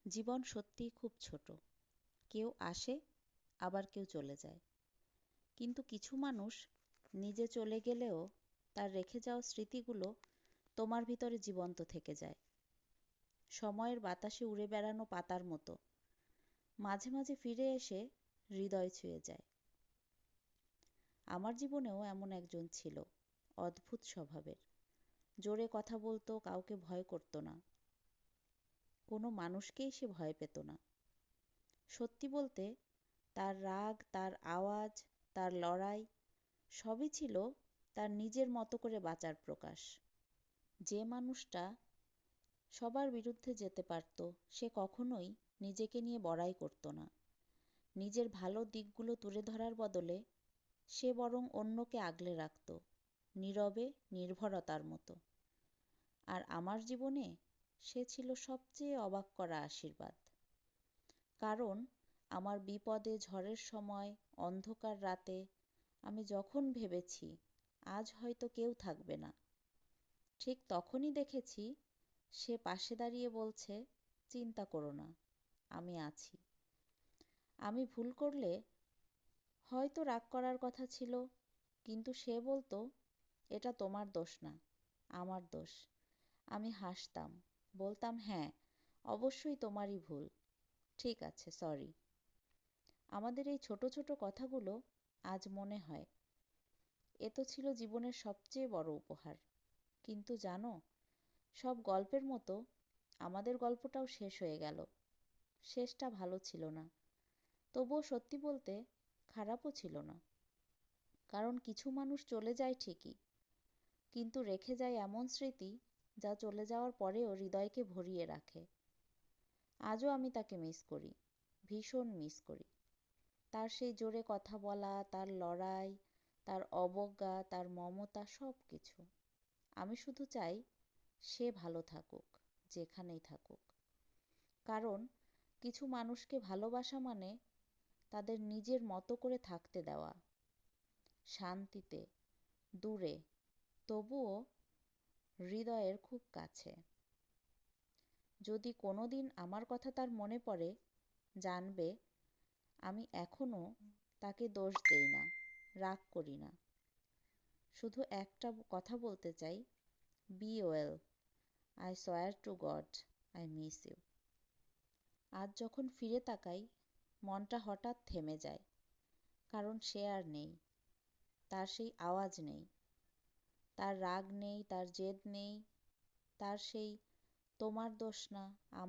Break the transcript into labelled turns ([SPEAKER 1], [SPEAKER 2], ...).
[SPEAKER 1] জীবন সত্যিই খুব ছোট। কেউ আসে, আবার কেউ চলে যায়। কিন্তু কিছু মানুষ নিজে চলে গেলেও তার রেখে যাওয়া স্মৃতিগুলো তোমার ভিতরে জীবন্ত থেকে যায়, সময়ের বাতাসে উড়ে বেড়ানো পাতার মতো। মাঝে মাঝে ফিরে এসে হৃদয় ছুঁয়ে যায়। আমার জীবনেও এমন একজন ছিল, অদ্ভুত স্বভাবের। জোরে কথা বলতো, কাউকে ভয় করত না। কোনো মানুষকেই সে ভয় পেত না। সত্যি বলতে, তার রাগ, তার আওয়াজ, তার লড়াই সবই ছিল তার নিজের মতো করে বাঁচার প্রকাশ। যে মানুষটা সবার বিরুদ্ধে যেতে পারত, সে কখনোই নিজেকে নিয়ে বড়াই করত না। নিজের ভালো দিকগুলো তুলে ধরার বদলে সে বরং অন্যকে আগলে রাখত, নীরবে, নির্ভরতার মতো। আর আমার জীবনে সে ছিল সবচেয়ে অবাক করা আশীর্বাদ। কারণ আমার বিপদে, ঝড়ের সময়, অন্ধকার রাতে আমি যখন ভেবেছি আজ হয়তো কেউ থাকবে না, ঠিক তখনই দেখেছি সে পাশে দাঁড়িয়ে বলছে, চিন্তা করো না, আমি আছি। আমি ভুল করলে হয়তো রাগ করার কথা ছিল, কিন্তু সে বলতো, এটা তোমার দোষ না, আমার দোষ। আমি হাসতাম, বলতাম, হ্যাঁ, অবশ্যই তোমারই ভুল। ঠিক আছে, সরি। আমাদের এই ছোট ছোট কথাগুলো আজ মনে হয় এ তো ছিল জীবনের সবচেয়ে বড় উপহার। কিন্তু জানো, সব গল্পের মতো আমাদের গল্পটাও শেষ হয়ে গেল। শেষটা ভালো ছিল না, তবুও সত্যি বলতে খারাপও ছিল না। কারণ কিছু মানুষ চলে যায় ঠিকই, কিন্তু রেখে যায় এমন স্মৃতি যা চলে যাওয়ার পরেও হৃদয়কে ভরিয়ে রাখে। আজও আমি তাকে মিস করি, ভীষণ মিস করি। তার সেই জোরে কথা বলা, তার লড়াই, তার অবজ্ঞা, তার মমতা, সব কিছু। আমি শুধু চাই সে ভালো থাকুক, যেখানেই থাকুক। কারণ কিছু মানুষকে ভালোবাসা মানে তাদের নিজের মতো করে থাকতে দেওয়া, শান্তিতে, দূরে, তবুও হৃদয়ের খুব কাছে। যদি কোনোদিন আমার কথা তার মনে পড়ে, জানবে আমি এখনো তাকে দোষ দেই না, রাগ করি না। শুধু একটা কথা বলতে চাই, be well, I swear to God I miss you. আজ যখন ফিরে তাকাই, মনটা হঠাৎ থেমে যায়। কারণ সে আর নেই, তার সেই আওয়াজ নেই, তার রাগ নেই, তার জেদ নেই, তার সেই তোমার দোষ না, আমার